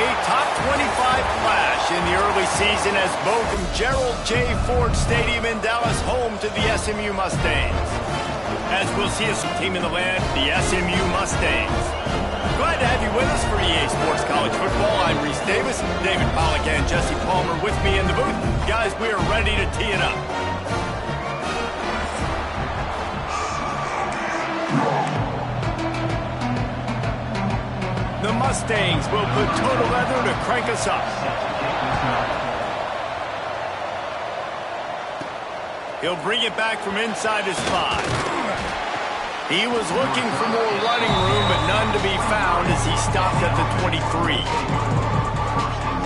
A top 25 flash in the early season as both from Gerald J. Ford Stadium in Dallas, home to the SMU Mustangs. As we'll see a team in the land, the SMU Mustangs. Glad to have you with us for EA Sports College Football. I'm Reese Davis, David Pollack and Jesse Palmer with me in the booth. Guys, we are ready to tee it up. The Mustangs will put total leather to crank us up. He'll bring it back from inside his 5. He was looking for more running room, but none to be found as he stopped at the 23.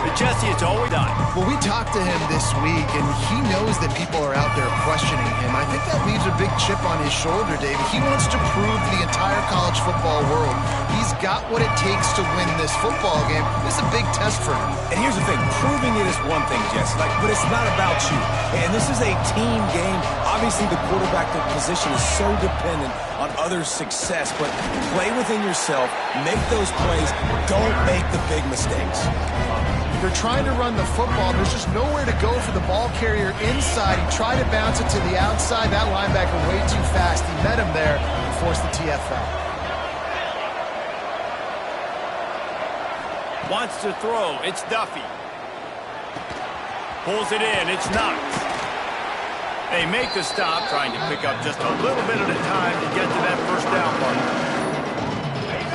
But Jesse, it's always done. Well, we talked to him this week, and he knows that people are out there questioning him. I think that leaves a big chip on his shoulder, David. He wants to prove to the entire college football world he's got what it takes to win this football game. This is a big test for him. And here's the thing, proving it is one thing, Jesse, but it's not about you. And this is a team game. Obviously, the quarterback position is so dependent on others' success, but play within yourself, make those plays, don't make the big mistakes. They're trying to run the football. There's just nowhere to go for the ball carrier inside. He tried to bounce it to the outside. That linebacker way too fast. He met him there and forced the TFL. Wants to throw. It's Duffy. Pulls it in. It's Knox. They make the stop, trying to pick up just a little bit at a time to get to that first down mark.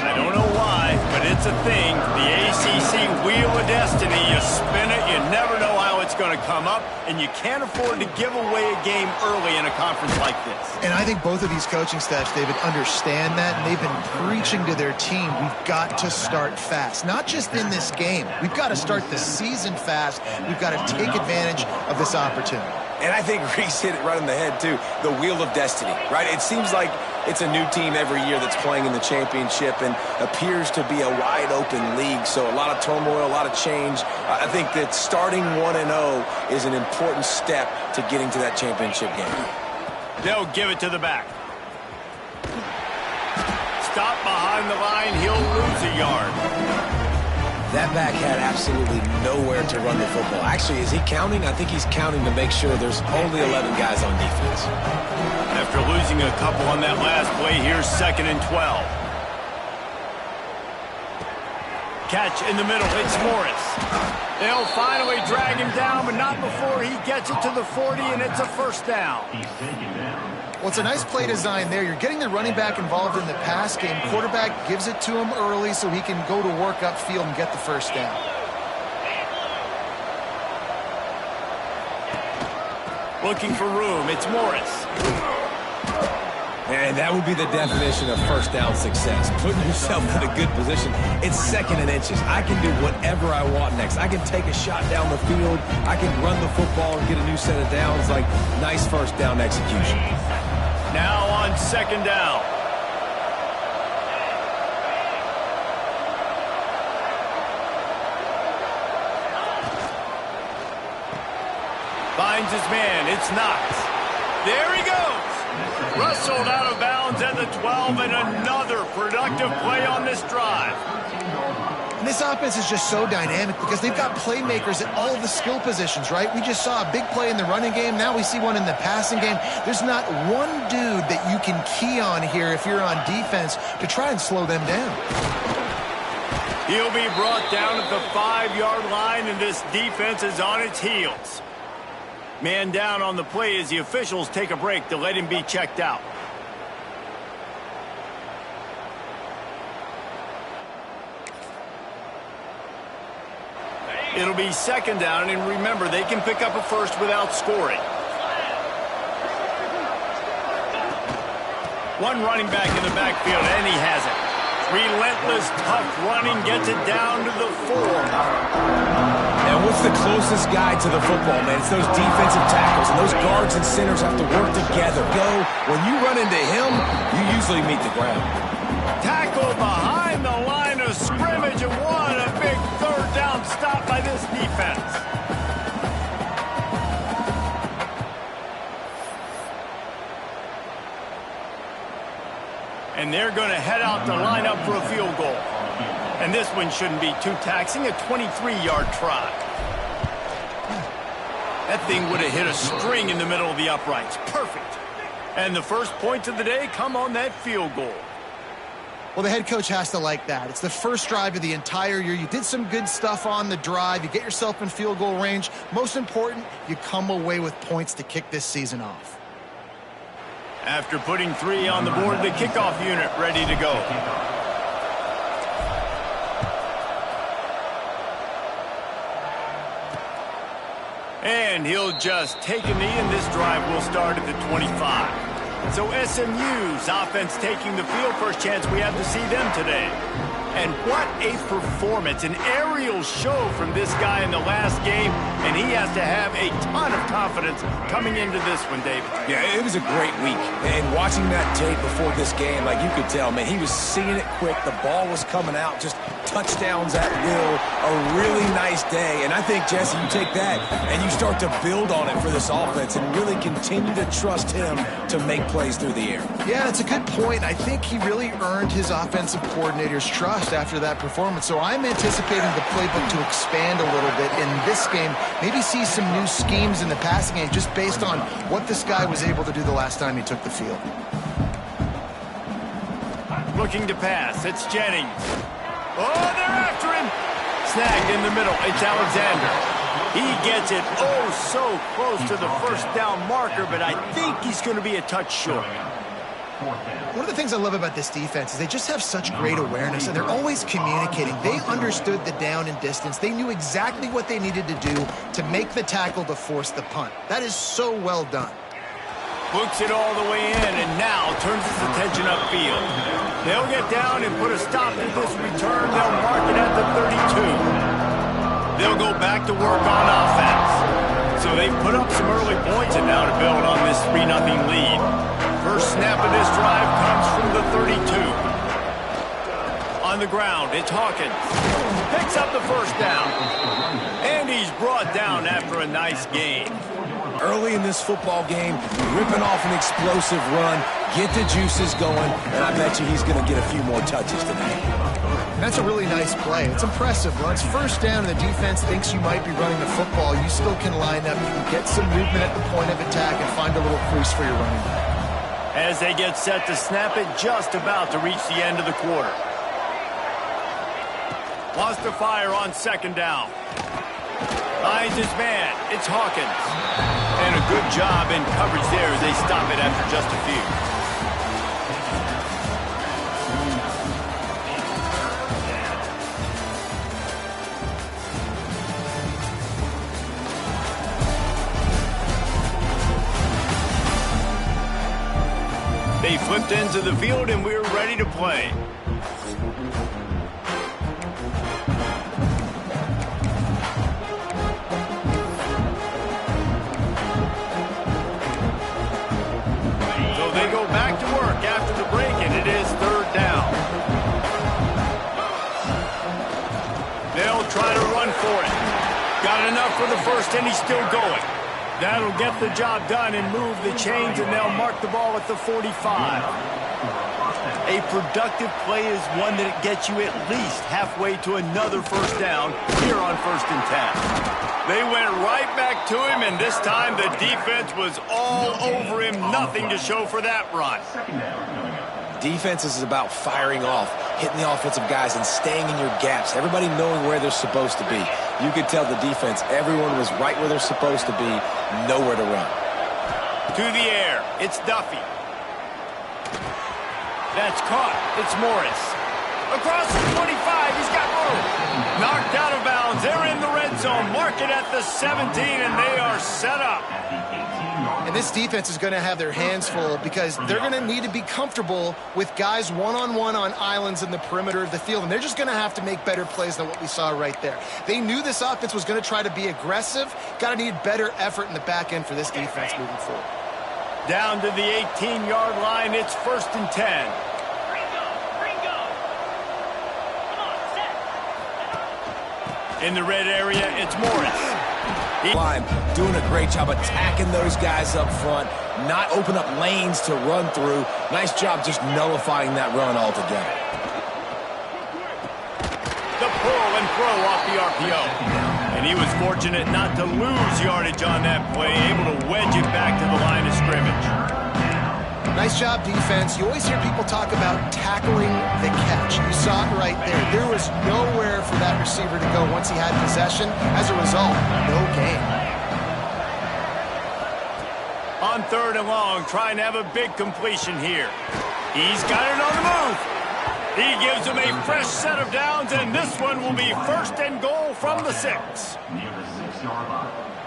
I don't know why, but it's a thing. The ACC Wheel of Destiny. You spin it, you never know how it's going to come up, and you can't afford to give away a game early in a conference like this. And I think both of these coaching staffs, David, understand that, and they've been preaching to their team, we've got to start fast. Not just in this game. We've got to start the season fast. We've got to take advantage of this opportunity. And I think Reese hit it right on the head, too. The Wheel of Destiny, right? It seems like it's a new team every year that's playing in the championship and appears to be a wide-open league. So a lot of turmoil, a lot of change. I think that starting 1-0 is an important step to getting to that championship game. They'll give it to the back. Stop behind the line. He'll lose a yard. That back had absolutely nowhere to run the football. Actually, is he counting? I think he's counting to make sure there's only 11 guys on defense. After losing a couple on that last play, here's 2nd and 12. Catch in the middle. It's Morris. They'll finally drag him down, but not before he gets it to the 40, and it's a first down. Well, it's a nice play design there. You're getting the running back involved in the pass game. Quarterback gives it to him early so he can go to work upfield and get the first down. Looking for room. It's Morris. And that would be the definition of first down success. Putting yourself in a good position. It's 2nd and inches. I can do whatever I want next. I can take a shot down the field. I can run the football and get a new set of downs. Like, nice first down execution. Now on 2nd down. Finds his man. It's Knox. There he goes. Wrestled out of bounds at the 12, and another productive play on this drive. And this offense is just so dynamic because they've got playmakers at all of the skill positions, right? We just saw a big play in the running game. Now we see one in the passing game. There's not one dude that you can key on here if you're on defense to try and slow them down. He'll be brought down at the 5-yard line, and this defense is on its heels. Man down on the play as the officials take a break to let him be checked out. It'll be 2nd down, and remember, they can pick up a first without scoring. One running back in the backfield, and he has it. Relentless, tough running gets it down to the 4. And what's the closest guy to the football, man? It's those defensive tackles, and those guards and centers have to work together. When you run into him, you usually meet the ground. Tackle behind the line of scrimmage, and what a big 3rd down stop by this defense. And they're going to head out to line up for a field goal. And this one shouldn't be too taxing, a 23-yard try. That thing would have hit a string in the middle of the uprights. Perfect. And the first points of the day come on that field goal. Well, the head coach has to like that. It's the first drive of the entire year. You did some good stuff on the drive. You get yourself in field goal range. Most important, you come away with points to kick this season off. After putting 3 on the board, the kickoff unit ready to go. And he'll just take a knee, and this drive will start at the 25. So SMU's offense taking the field. First chance we have to see them today. And what a performance, an aerial show from this guy in the last game, and he has to have a ton of confidence coming into this one, David. Yeah, it was a great week. And watching that tape before this game, like you could tell, man, he was seeing it quick. The ball was coming out, just touchdowns at will. A really nice day. And I think, Jesse, you take that and you start to build on it for this offense and really continue to trust him to make plays through the air. Yeah, that's a good point. I think he really earned his offensive coordinator's trust after that performance. So I'm anticipating the playbook to expand a little bit in this game. Maybe see some new schemes in the passing game just based on what this guy was able to do the last time he took the field. Looking to pass. It's Jennings. Oh, they're after him. Snagged in the middle. It's Alexander. He gets it so close to the first down marker, but I think he's going to be a touch short. One of the things I love about this defense is they just have such great awareness, and they're always communicating. They understood the down and distance. They knew exactly what they needed to do to make the tackle to force the punt. That is so well done. Books it all the way in, and now turns his attention upfield. They'll get down and put a stop to this return. They'll mark it at the 32. They'll go back to work on offense. So they've put up some early points, and now to build on this 3-0 lead. First snap of this drive comes from the 32. On the ground, it's Hawkins. Picks up the first down. And he's brought down after a nice gain. Early in this football game, ripping off an explosive run, get the juices going, and I bet you he's going to get a few more touches today. That's a really nice play. It's impressive. When it's first down and the defense thinks you might be running the football, you still can line up. You can get some movement at the point of attack and find a little crease for your running back. As they get set to snap it, just about to reach the end of the quarter. Wants to fire on second down. Finds his man. It's Hawkins. And a good job in coverage there as they stop it after just a few. They flipped into the field, and we're ready to play. So they go back to work after the break, and it is third down. They'll try to run for it. Got enough for the first, and he's still going. That'll get the job done and move the chains, and they'll mark the ball at the 45. A productive play is one that gets you at least halfway to another first down here on 1st and 10. They went right back to him, and this time the defense was all over him. Nothing to show for that run. Defense is about firing off, hitting the offensive guys, and staying in your gaps. Everybody knowing where they're supposed to be. You could tell the defense, everyone was right where they're supposed to be, nowhere to run. To the air, it's Duffy. That's caught. It's Morris. Across the 25, he's got room. Knocked out of bounds. They're in the red zone. Mark it at the 17, and they are set up. And this defense is going to have their hands full because they're going to need to be comfortable with guys one-on-one on islands in the perimeter of the field. And they're just going to have to make better plays than what we saw right there. They knew this offense was going to try to be aggressive. Got to need better effort in the back end for this defense moving forward. Down to the 18-yard line, it's 1st and 10. In the red area, it's Morris. Line doing a great job attacking those guys up front, not open up lanes to run through. Nice job just nullifying that run altogether. throw off the RPO. And he was fortunate not to lose yardage on that play, able to wedge it back to the line of scrimmage. Nice job, defense. You always hear people talk about tackling the catch. You saw it right there. There was nowhere for that receiver to go once he had possession. As a result, no gain. On 3rd and long, trying to have a big completion here. He's got it on the move. He gives him a fresh set of downs, and this one will be 1st and goal from the 6.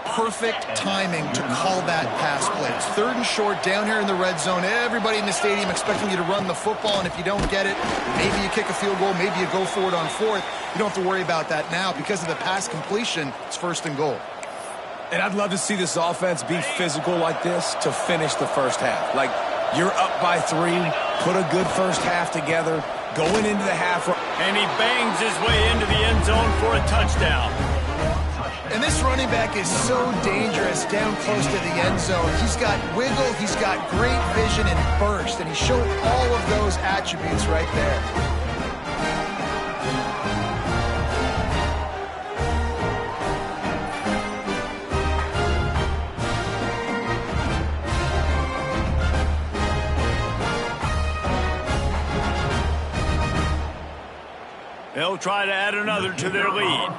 Perfect timing to call that pass play. It's 3rd and short down here in the red zone. Everybody in the stadium expecting you to run the football, and if you don't get it, maybe you kick a field goal, maybe you go for it on 4th. You don't have to worry about that now. Because of the pass completion, it's 1st and goal. And I'd love to see this offense be physical like this to finish the first half. Like, you're up by 3, put a good first half together, going into the half. And he bangs his way into the end zone for a touchdown. And this running back is so dangerous down close to the end zone. He's got wiggle, he's got great vision and burst, and he showed all of those attributes right there. They'll try to add another to their lead.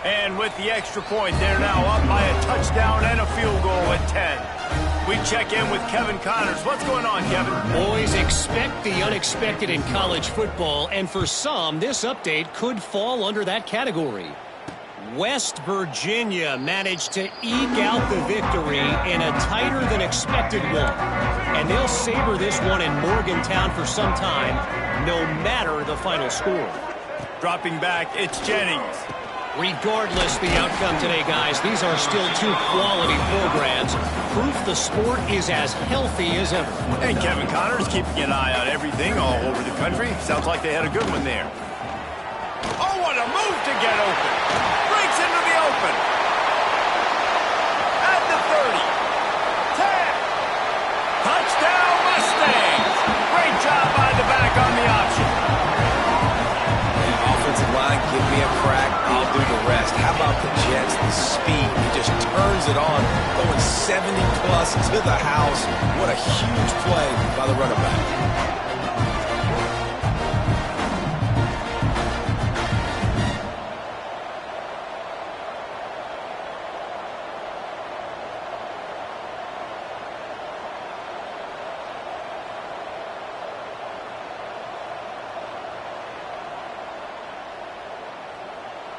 And with the extra point, they're now up by a touchdown and a field goal at 10. We check in with Kevin Connors. What's going on, Kevin? Boys, expect the unexpected in college football, and for some, this update could fall under that category. West Virginia managed to eke out the victory in a tighter-than-expected one. And they'll savor this one in Morgantown for some time, no matter the final score. Dropping back, it's Jennings. Regardless the outcome today, guys, these are still 2 quality programs. Proof the sport is as healthy as ever. And Kevin Connors keeping an eye on everything all over the country. Sounds like they had a good one there. Oh, what a move to get open. Breaks into the open. At the 30. 10. Touchdown Mustangs. Great job by the back on the option. Offensive line, give me a crack, I'll do the rest. How about the Jets, the speed? He just turns it on, going 70-plus to the house. What a huge play by the running back.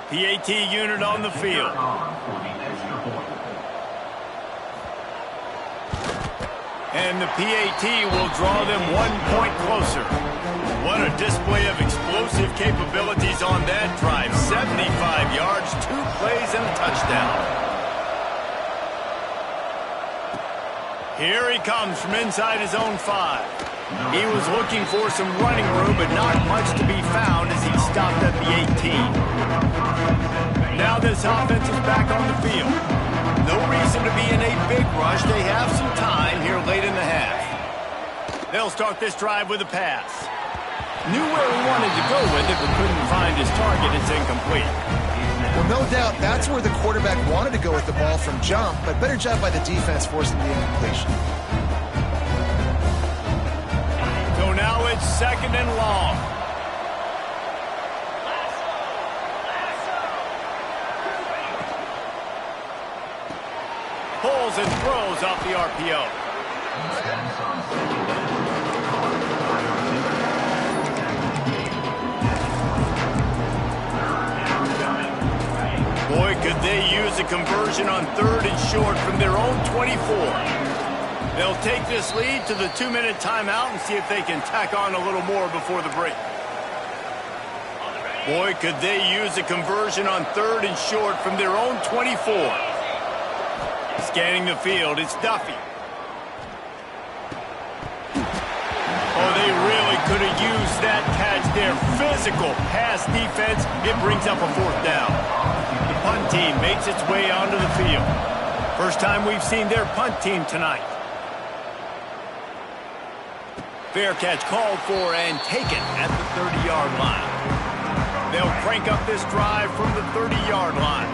PAT unit on the field. And the PAT will draw them 1 point closer. What a display of explosive capabilities on that drive. 75 yards, 2 plays, and a touchdown. Here he comes from inside his own 5. He was looking for some running room, but not much to be found as he stopped at the 18. Now this offense is back on the field. No reason to be in a big rush. They have some time here late in the half. They'll start this drive with a pass. Knew where he wanted to go with it, but couldn't find his target. It's incomplete. Well, no doubt that's where the quarterback wanted to go with the ball from jump, but better job by the defense forcing the incompletion. So now it's 2nd and long. Pulls and throws off the RPO. Boy, could they use a conversion on 3rd and short from their own 24. They'll take this lead to the 2-minute timeout and see if they can tack on a little more before the break. Boy, could they use a conversion on 3rd and short from their own 24. Scanning the field, it's Duffy. Oh, they really could have used that catch there. Physical pass defense. It brings up a 4th down. The punt team makes its way onto the field. First time we've seen their punt team tonight. Fair catch called for and taken at the 30-yard line. crank up this drive from the 30-yard line.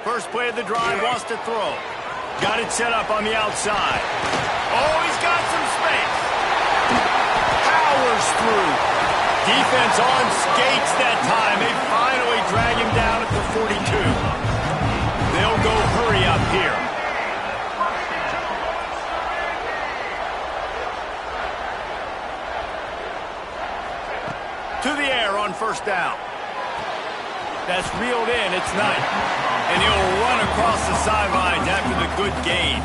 First play of the drive, wants to throw. Got it set up on the outside. Oh, he's got some space. Powers through. Defense on skates that time. They finally drag him down at the 42. They'll go hurry up here. To the air on first down. That's reeled in. It's Knight. And he'll run across the sidelines after the good gain.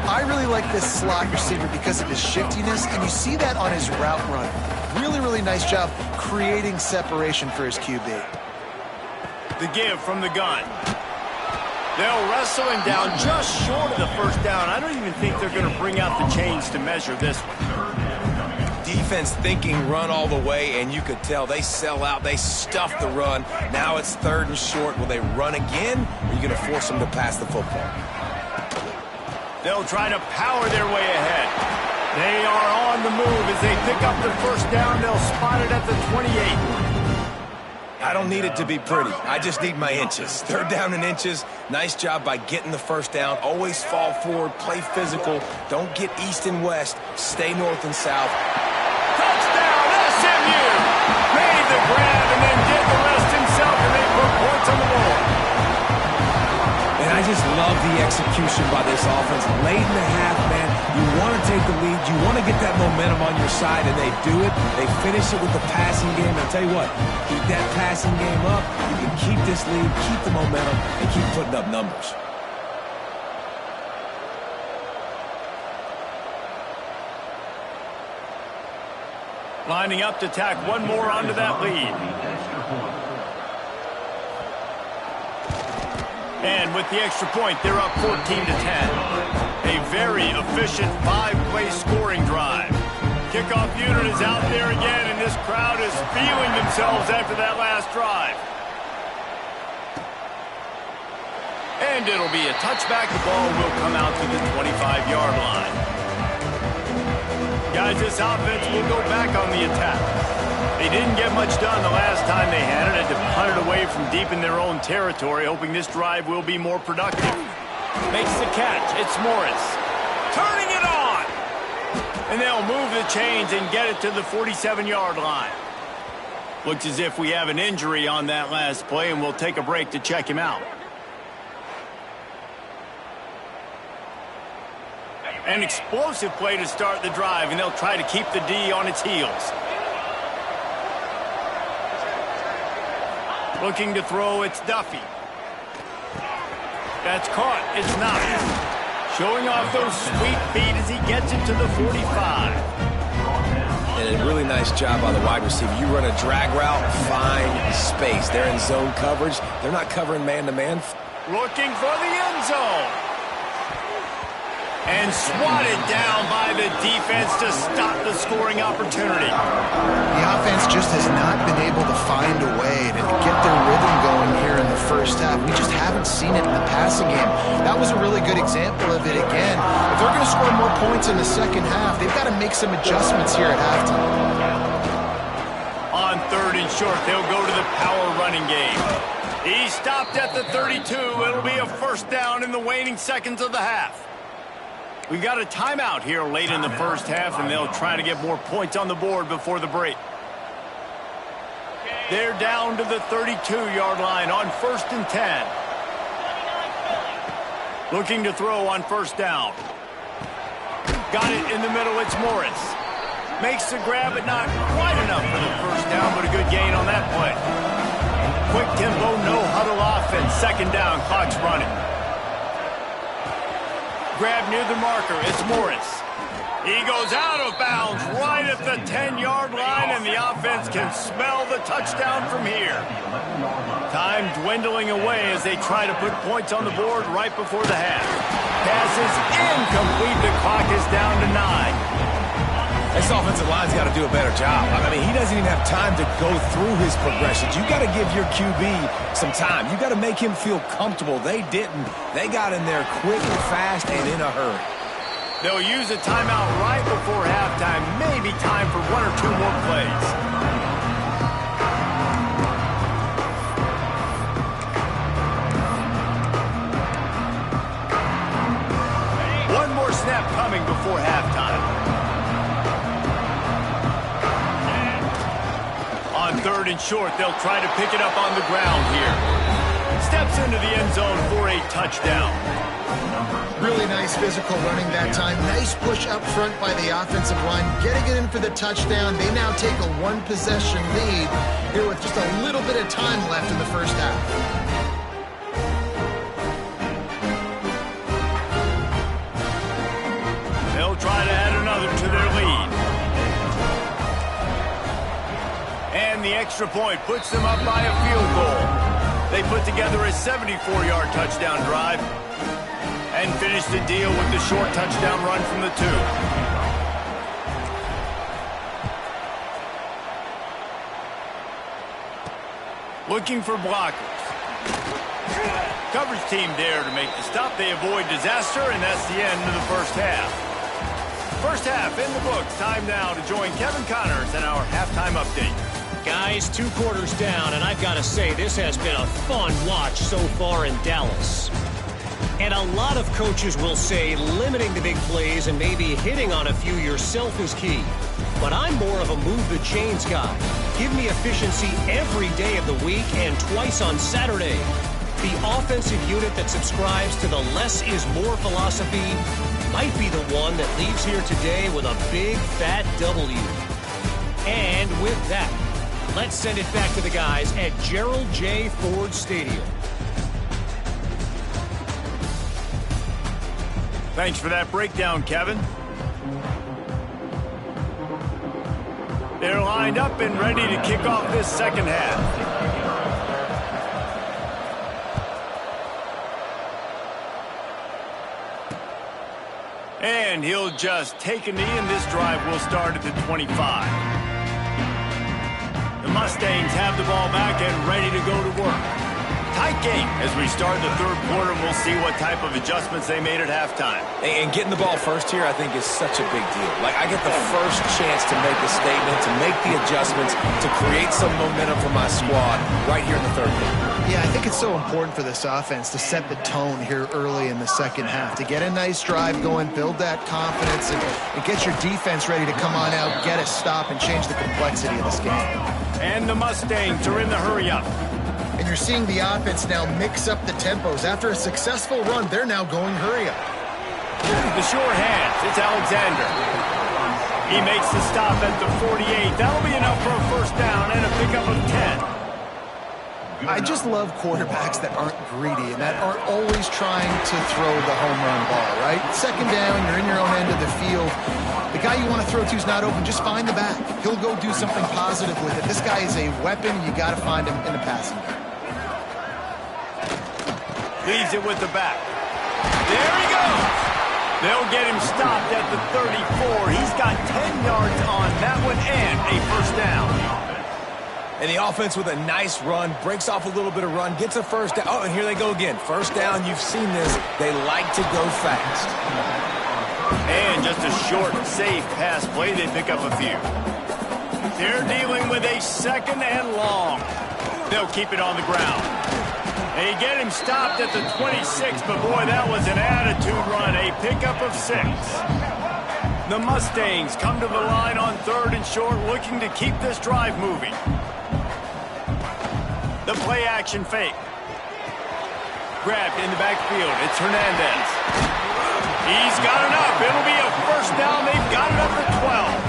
I really like this slot receiver because of his shiftiness, and you see that on his route run. Really, really nice job creating separation for his QB. The give from the gun. They'll wrestle him down just short of the first down. I don't even think they're going to bring out the chains to measure this one. Defense thinking run all the way, and you could tell they sell out. They stuff the run. Now it's 3rd and short. Will they run again, or are you going to force them to pass the football? They'll try to power their way ahead. They are on the move as they pick up the first down. They'll spot it at the 28. I don't need it to be pretty. I just need my inches. 3rd down and inches. Nice job by getting the first down. Always fall forward, play physical. Don't get east and west. Stay north and south. Touchdown, SMU! Made the grab and then did the rest himself, and they put points on the board. And I just love the execution by this offense. Late in the half, man, you want to take the lead. You want to get that momentum on your side, and they do it. They finish it with the passing game. I'll tell you what, keep that passing game up. You can keep this lead, keep the momentum, and keep putting up numbers. Lining up to tack one more onto that lead. And with the extra point, they're up 14 to 10. A very efficient 5-play scoring drive. Kickoff unit is out there again, and this crowd is feeling themselves after that last drive. And it'll be a touchback. The ball will come out to the 25-yard line. Guys, this offense will go back on the attack. They didn't get much done the last time they had it. Had to punt it away from deep in their own territory, hoping this drive will be more productive. Makes the catch. It's Morris. Turning it on! And they'll move the chains and get it to the 47-yard line. Looks as if we have an injury on that last play, and we'll take a break to check him out. An explosive play to start the drive, and they'll try to keep the D on its heels. Looking to throw, it's Duffy. That's caught, it's not. Showing off those sweet feet as he gets it to the 45. And a really nice job by the wide receiver. You run a drag route, find space. They're in zone coverage. They're not covering man-to-man. Looking for the end zone. And swatted down by the defense to stop the scoring opportunity. The offense just has not been able to find a way to get their rhythm going here in the first half. We just haven't seen it in the passing game. That was a really good example of it again. If they're going to score more points in the second half, they've got to make some adjustments here at halftime. On 3rd and short, they'll go to the power running game. He stopped at the 32. It'll be a first down in the waning seconds of the half. We've got a timeout here late in the first half, and they'll try to get more points on the board before the break. They're down to the 32-yard line on 1st and 10. Looking to throw on first down. Got it in the middle, it's Morris. Makes the grab, but not quite enough for the first down, but a good gain on that play. Quick tempo, no huddle offense. 2nd down, clock's running. Grab near the marker, it's Morris. He goes out of bounds right at the 10-yard line, and the offense can smell the touchdown from here. Time dwindling away as they try to put points on the board right before the half. Pass is incomplete. The clock is down to 9. This offensive line's got to do a better job. I mean, he doesn't even have time to go through his progressions. You got to give your QB some time. You got to make him feel comfortable. They didn't. They got in there quick and fast and in a hurry. They'll use a timeout right before halftime. Maybe time for 2 more plays. One more snap coming before halftime. On 3rd and short, they'll try to pick it up on the ground here. Steps into the end zone for a touchdown. Really nice physical running that time. Nice push up front by the offensive line. Getting it in for the touchdown. They now take a 1-possession lead here with just a little bit of time left in the first half. They'll try to add another to their lead. And the extra point puts them up by a field goal. They put together a 74-yard touchdown drive and finish the deal with the short touchdown run from the 2. Looking for blockers. Coverage team there to make the stop. They avoid disaster, and that's the end of the first half. First half in the books. Time now to join Kevin Connors in our halftime update. Guys, 2 quarters down, and I've got to say, this has been a fun watch so far in Dallas. And a lot of coaches will say limiting the big plays and maybe hitting on a few yourself is key. But I'm more of a move the chains guy. Give me efficiency every day of the week and twice on Saturday. The offensive unit that subscribes to the less is more philosophy might be the one that leaves here today with a big fat W. And with that, let's send it back to the guys at Gerald J. Ford Stadium. Thanks for that breakdown, Kevin. They're lined up and ready to kick off this second half. And he'll just take a knee, and this drive will start at the 25. The Mustangs have the ball back and ready to go to work. Tight game as we start the 3rd quarter, and we'll see what type of adjustments they made at halftime. And getting the ball first here, I think, is such a big deal. Like, I get the first chance to make a statement, to make the adjustments, to create some momentum for my squad right here in the 3rd quarter. Yeah, I think it's so important for this offense to set the tone here early in the second half, to get a nice drive going, build that confidence, and get your defense ready to come on out, get a stop, and change the complexity of this game. And the Mustangs are in the hurry-up. And you're seeing the offense now mix up the tempos. After a successful run, they're now going hurry-up. The sure hands, it's Alexander. He makes the stop at the 48. That'll be enough for a first down and a pickup of 10. I just love quarterbacks that aren't greedy and that aren't always trying to throw the home run ball, right? Second down, you're in your own end of the field. The guy you want to throw to is not open. Just find the back. He'll go do something positive with it. This guy is a weapon. You got to find him in the passing game. Leaves it with the back. There he goes. They'll get him stopped at the 34. He's got 10 yards on that one and a first down. And the offense with a nice run, breaks off a little bit of run, gets a first down. Oh, and here they go again. First down, you've seen this. They like to go fast. And just a short, safe pass play. They pick up a few. They're dealing with a 2nd and long. They'll keep it on the ground. They get him stopped at the 26, but boy, that was an attitude run. A pickup of 6. The Mustangs come to the line on 3rd and short, looking to keep this drive moving. The play action fake. Grabbed in the backfield. It's Hernandez. He's got enough. It'll be a first down. They've got it up to 12.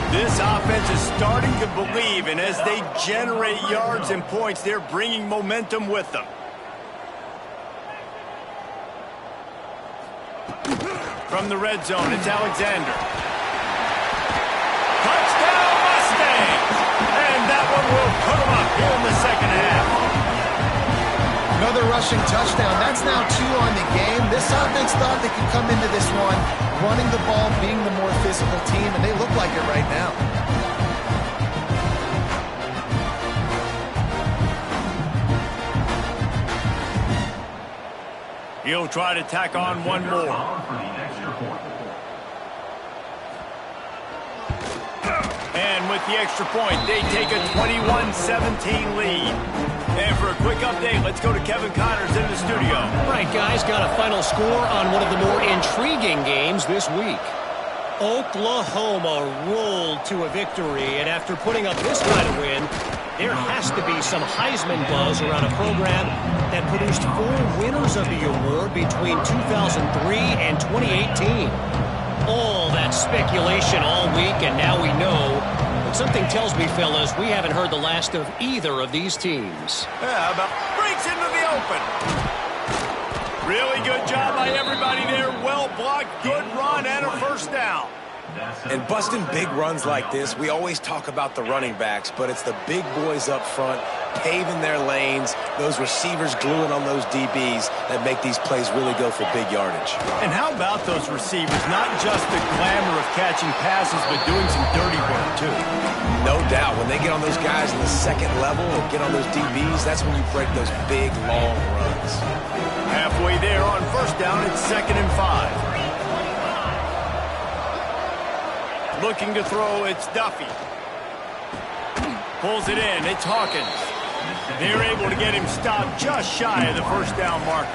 This offense is starting to believe, and as they generate yards and points, they're bringing momentum with them. From the red zone, it's Alexander. Touchdown, Mustangs! And that one will put them up here in the second half. Another rushing touchdown. That's now 2 on the game. This offense thought they could come into this one running the ball, being the more physical team, and they look like it right now. He'll try to tack on one more. with the extra point. They take a 21-17 lead. And for a quick update, let's go to Kevin Connors in the studio. Right, guys, got a final score on one of the more intriguing games this week. Oklahoma rolled to a victory, and after putting up this kind of win, there has to be some Heisman buzz around a program that produced 4 winners of the award between 2003 and 2018. All that speculation all week, and now we know. But something tells me, fellas, we haven't heard the last of either of these teams. Yeah, but breaks into the open. Really good job by everybody there. Well blocked, good run, and a first down. And busting big runs like this, we always talk about the running backs, but it's the big boys up front paving their lanes, those receivers gluing on those DBs that make these plays really go for big yardage. And how about those receivers? Not just the glamour of catching passes, but doing some dirty work, too. No doubt. When they get on those guys in the second level or get on those DBs, that's when you break those big, long runs. Halfway there on first down, it's 2nd and 5. Looking to throw, it's Duffy. Pulls it in, it's Hawkins. They're able to get him stopped just shy of the first down marker.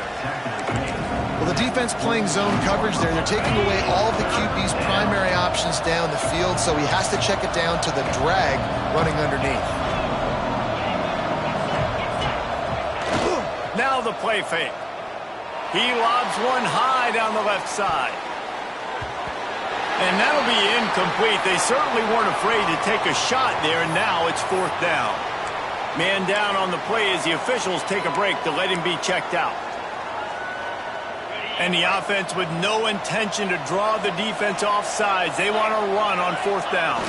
Well, the defense playing zone coverage there. They're taking away all of the QB's primary options down the field, so he has to check it down to the drag running underneath. Now the play fake. He lobs one high down the left side. And that'll be incomplete. They certainly weren't afraid to take a shot there, and now it's 4th down. Man down on the play as the officials take a break to let him be checked out. And the offense with no intention to draw the defense off sides. They want to run on 4th down.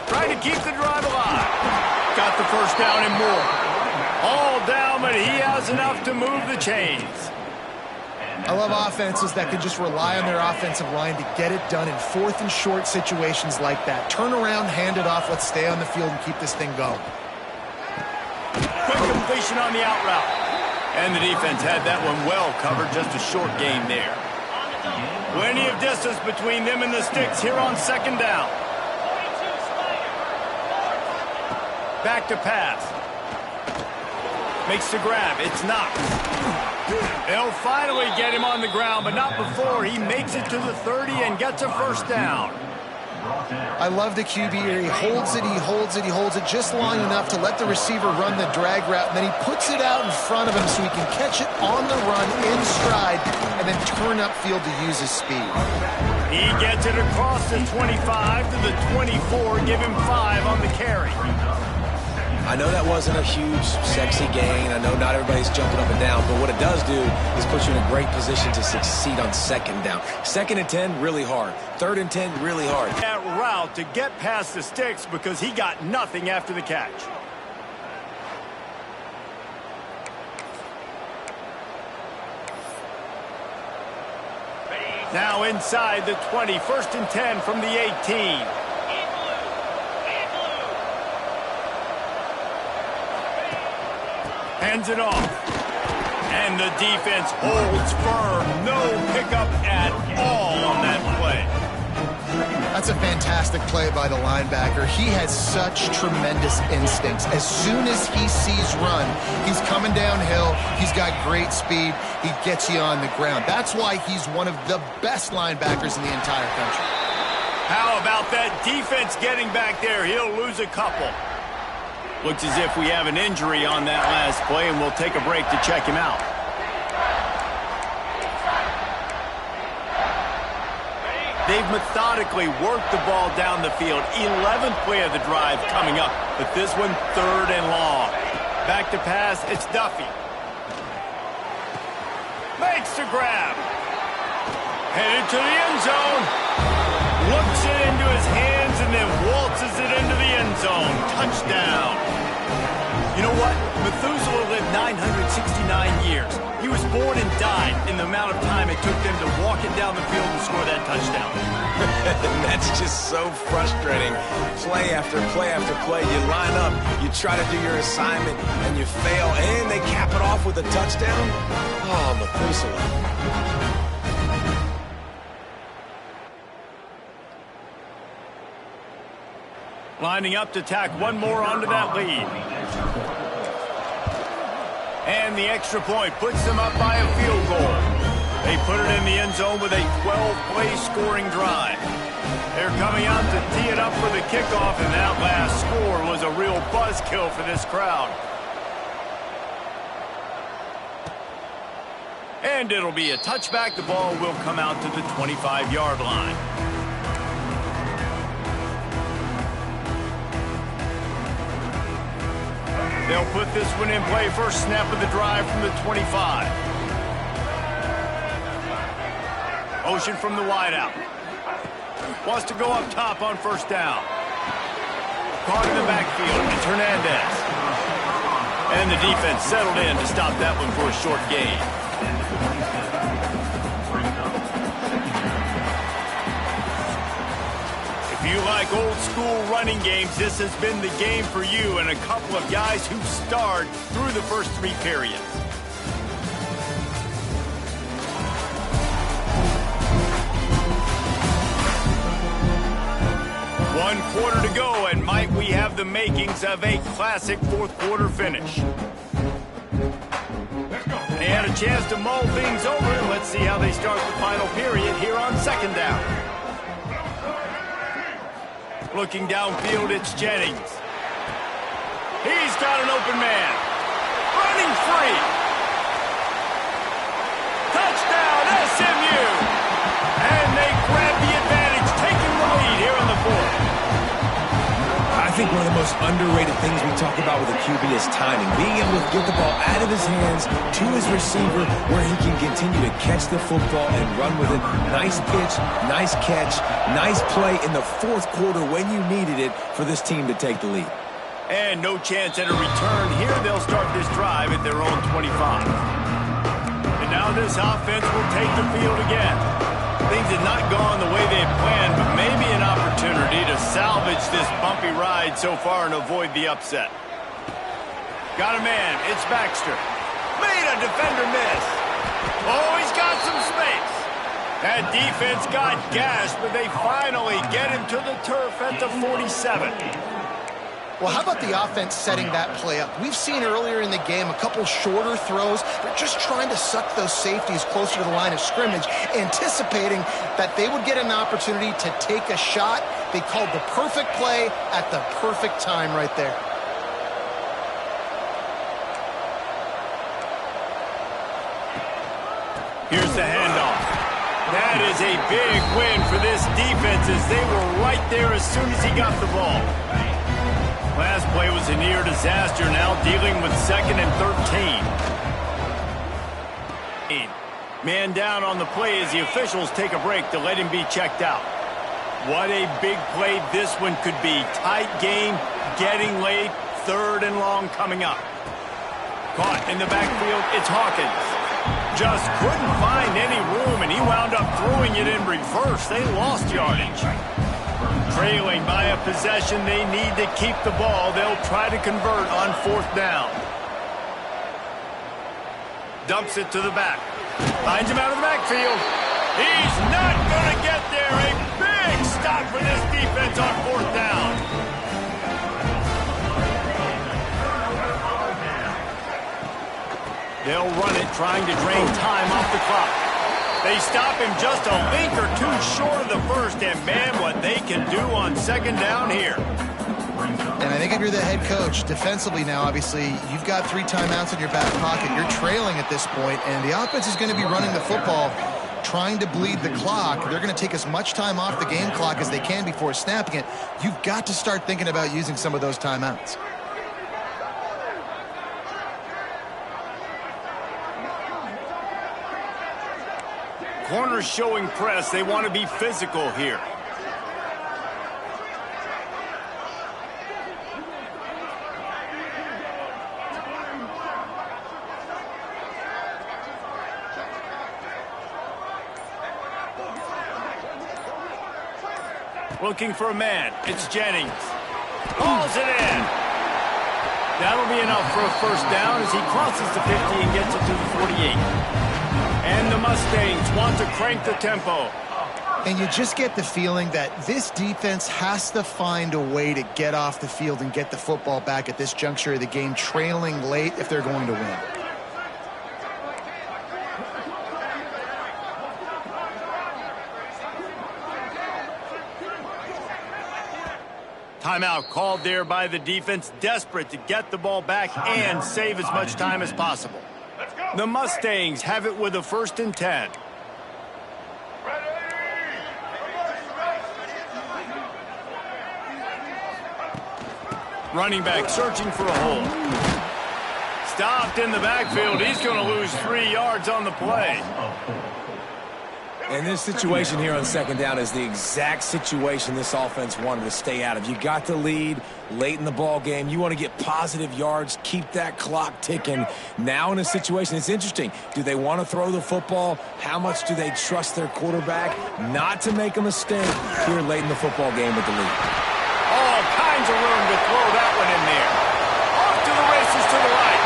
Trying to keep the drive alive. Got the first down and more. All down, but he has enough to move the chains. I love offenses that can just rely on their offensive line to get it done in 4th and short situations like that. Turn around, hand it off, let's stay on the field and keep this thing going. Quick completion on the out route. And the defense had that one well covered, just a short gain there. Plenty of distance between them and the sticks here on 2nd down. Back to pass. Makes the grab, it's Knox. They'll finally get him on the ground, but not before he makes it to the 30 and gets a first down. I love the QB here. He holds it, he holds it, he holds it just long enough to let the receiver run the drag route, and then he puts it out in front of him so he can catch it on the run in stride and then turn upfield to use his speed. He gets it across the 25 to the 24, give him 5 on the carry. I know that wasn't a huge, sexy gain. I know not everybody's jumping up and down, but what it does do is put you in a great position to succeed on 2nd down. 2nd and 10, really hard. 3rd and 10, really hard. That route to get past the sticks because he got nothing after the catch. Now inside the 20, 1st and 10 from the 18. Hands it off. And the defense holds firm. No pickup at all on that play. That's a fantastic play by the linebacker. He has such tremendous instincts. As soon as he sees run, he's coming downhill. He's got great speed. He gets you on the ground. That's why he's one of the best linebackers in the entire country. How about that defense getting back there? He'll lose a couple. Looks as if we have an injury on that last play, and we'll take a break to check him out. They've methodically worked the ball down the field. 11th play of the drive coming up, but this one 3rd and long. Back to pass, it's Duffy. Makes the grab. Headed to the end zone. Looks it into his hands and then waltzes it into the end zone. Touchdown. You know what? Methuselah lived 969 years. He was born and died in the amount of time it took them to walk it down the field and score that touchdown. That's just so frustrating. Play after play after play. You line up, you try to do your assignment, and you fail, and they cap it off with a touchdown? Oh, Methuselah. Lining up to tack one more onto that lead. And the extra point puts them up by a field goal. They put it in the end zone with a 12-play scoring drive. They're coming out to tee it up for the kickoff, and that last score was a real buzzkill for this crowd. And it'll be a touchback. The ball will come out to the 25-yard line. They'll put this one in play. First snap of the drive from the 25. Motion from the wideout. Wants to go up top on first down. Caught in the backfield. It's Hernandez. And the defense settled in to stop that one for a short gain. If you like old school running games, this has been the game for you and a couple of guys who starred through the first 3 periods. One quarter to go, and might we have the makings of a classic fourth quarter finish. They had a chance to mull things over, and let's see how they start the final period here on second down. Looking downfield, it's Jennings. He's got an open man. Running free. Touchdown, SMU. And they grab the advantage, taking the lead here in the fourth. I think one of the most underrated things we talk about with a QB is timing. Being able to get the ball out of his hands to his receiver where he can continue to catch the football and run with it. Nice pitch, nice catch, nice play in the fourth quarter when you needed it for this team to take the lead. And no chance at a return here. They'll start this drive at their own 25. And now this offense will take the field again. Things had not gone the way they had planned, but maybe an opportunity to salvage this bumpy ride so far and avoid the upset. Got a man. It's Baxter. Made a defender miss. Oh, he's got some space. That defense got gashed, but they finally get him to the turf at the 47. Well, how about the offense setting that play up? We've seen earlier in the game a couple shorter throws. They're just trying to suck those safeties closer to the line of scrimmage, anticipating that they would get an opportunity to take a shot. They called the perfect play at the perfect time right there. Here's the handoff. That is a big win for this defense as they were right there as soon as he got the ball. Last play was a near disaster, now dealing with 2nd and 13. Man down on the play as the officials take a break to let him be checked out. What a big play this one could be. Tight game, getting late, 3rd and long coming up. Caught in the backfield, it's Hawkins. Just couldn't find any room, and he wound up throwing it in reverse. They lost yardage. Trailing by a possession, they need to keep the ball. They'll try to convert on 4th down. Dumps it to the back. Finds him out of the backfield. He's not going to get there. A big stop for this defense on 4th down. They'll run it, trying to drain time off the clock. They stop him just a link or two short of the first, and man, what they can do on 2nd down here. And I think if you're the head coach, defensively now, obviously, you've got 3 timeouts in your back pocket. You're trailing at this point, and the offense is going to be running the football, trying to bleed the clock. They're going to take as much time off the game clock as they can before snapping it. You've got to start thinking about using some of those timeouts. Corners showing press. They want to be physical here. Looking for a man. It's Jennings. Hauls it in. That'll be enough for a first down as he crosses the 50 and gets it to the 48. And the Mustangs want to crank the tempo. And you just get the feeling that this defense has to find a way to get off the field and get the football back at this juncture of the game, trailing late if they're going to win. Timeout called there by the defense, desperate to get the ball back and save as much time as possible. The Mustangs have it with a 1st and 10. Running back searching for a hole. Stopped in the backfield. He's going to lose 3 yards on the play. And this situation here on 2nd down is the exact situation this offense wanted to stay out of. You got the lead late in the ball game. You want to get positive yards, keep that clock ticking. Now in a situation, it's interesting. Do they want to throw the football? How much do they trust their quarterback not to make a mistake here late in the football game with the lead? All kinds of room to throw that one in there. Off to the races to the right.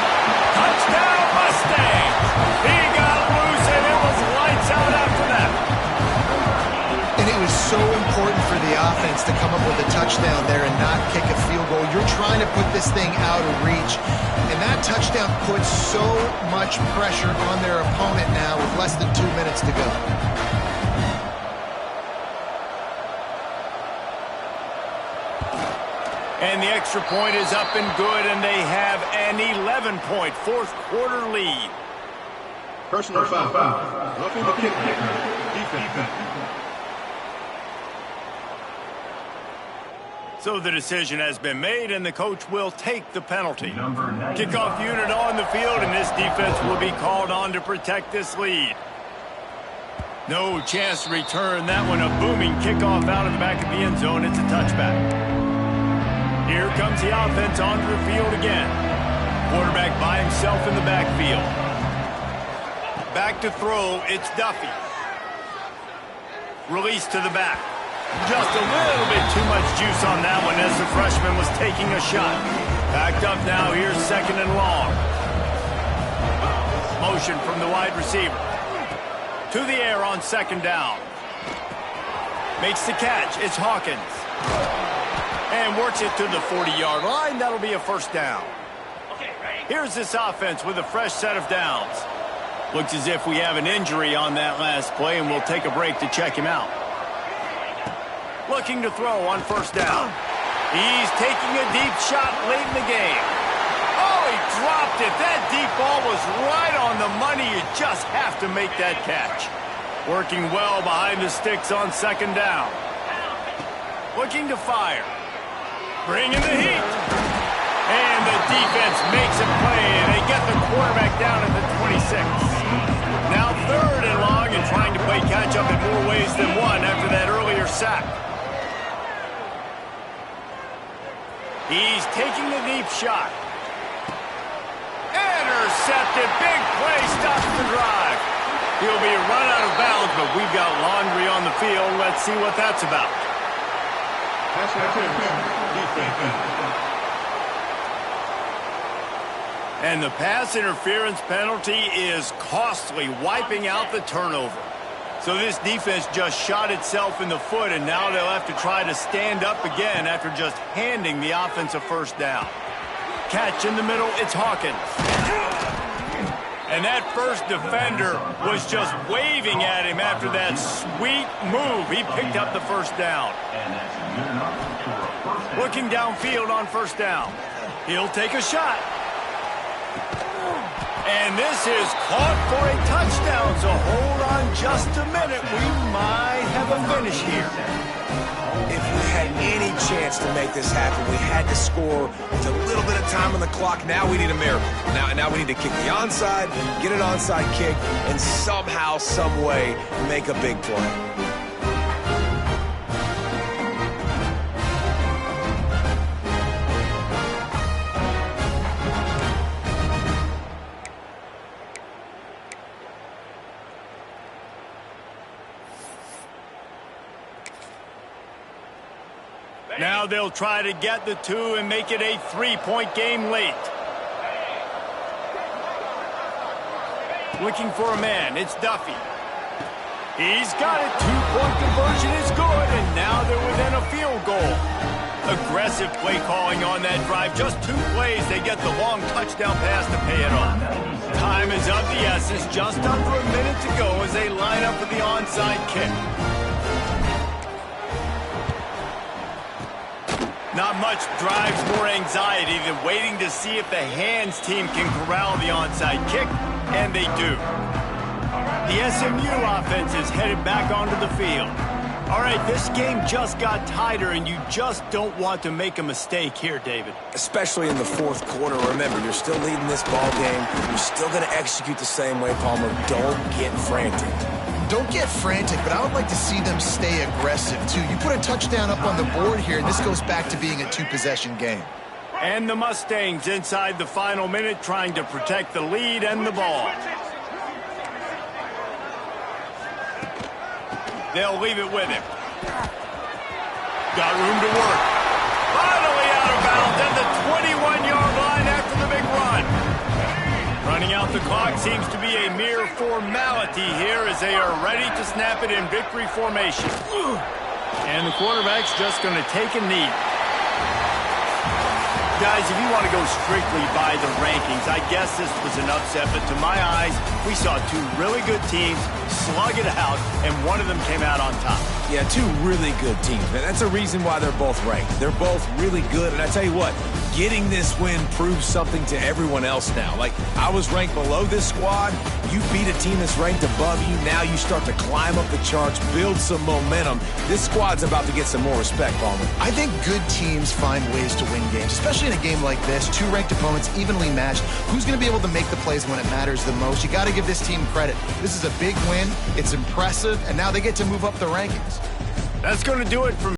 Touchdown Mustangs. He got loose and it was lights out after that. And it was so important for the offense to come up with a touchdown there and not kick a field goal. You're trying to put this thing out of reach. And that touchdown puts so much pressure on their opponent now with less than 2 minutes to go. And the extra point is up and good, and they have an 11-point fourth-quarter lead. Personal foul. Roughing the kick. Defense. So the decision has been made, and the coach will take the penalty. Kickoff unit on the field, and this defense will be called on to protect this lead. No chance to return that one. A booming kickoff out of the back of the end zone. It's a touchback. Here comes the offense onto the field again. Quarterback by himself in the backfield. Back to throw, it's Duffy. Release to the back. Just a little bit too much juice on that one as the freshman was taking a shot. Backed up now, here's 2nd and long. Motion from the wide receiver. To the air on 2nd down. Makes the catch, it's Hawkins. And works it to the 40-yard line. That'll be a 1st down. Here's this offense with a fresh set of downs. Looks as if we have an injury on that last play, and we'll take a break to check him out. Looking to throw on 1st down. He's taking a deep shot late in the game. Oh, he dropped it. That deep ball was right on the money. You just have to make that catch. Working well behind the sticks on 2nd down. Looking to fire. Bringing the heat. And the defense makes a play. They get the quarterback down at the 26. Now 3rd and long and trying to play catch-up in more ways than one after that earlier sack. He's taking the deep shot. Intercepted. Big play. Stops the drive. He'll be run out of bounds, but we've got laundry on the field. Let's see what that's about. And the pass interference penalty is costly, wiping out the turnover. So this defense just shot itself in the foot, and now they'll have to try to stand up again after just handing the offense a 1st down. Catch in the middle, it's Hawkins. And that first defender was just waving at him after that sweet move. He picked up the 1st down. Looking downfield on 1st down. He'll take a shot. And this is caught for a touchdown, so hold on just a minute. We might have a finish here. If we had any chance to make this happen, we had to score with a little bit of time on the clock. Now we need a miracle. Now we need to kick the onside, get an onside kick, and somehow, some way, make a big play. Now they'll try to get the 2 and make it a 3-point game late. Looking for a man, it's Duffy. He's got it. Two-point conversion is good, and now they're within a field goal. Aggressive play calling on that drive. Just 2 plays, they get the long touchdown pass to pay it off. Time is of the essence. Just under a minute to go as they line up for the onside kick. Not much drives more anxiety than waiting to see if the hands team can corral the onside kick, and they do. The SMU offense is headed back onto the field. All right, this game just got tighter, and you just don't want to make a mistake here, David. Especially in the fourth quarter. Remember, you're still leading this ball game. You're still going to execute the same way, Palmer. Don't get frantic. Don't get frantic, but I would like to see them stay aggressive, too. You put a touchdown up on the board here, and this goes back to being a two-possession game. And the Mustangs inside the final minute trying to protect the lead and the ball. They'll leave it with him. Got room to work. Finally out of bounds at the 21-yard line after the big run. Running out the clock seems to be a mere formality here as they are ready to snap it in victory formation. And the quarterback's just going to take a knee. Guys, if you want to go strictly by the rankings, I guess this was an upset, but to my eyes, we saw 2 really good teams slug it out, and one of them came out on top. Yeah, 2 really good teams, man. That's a reason why they're both ranked. They're both really good, and I tell you what, getting this win proves something to everyone else now. Like, I was ranked below this squad. You beat a team that's ranked above you. Now you start to climb up the charts, build some momentum. This squad's about to get some more respect, Palmer. I think good teams find ways to win games, especially in a game like this. 2 ranked opponents, evenly matched. Who's going to be able to make the plays when it matters the most? You got to give this team credit. This is a big win. It's impressive, and now they get to move up the rankings. That's going to do it for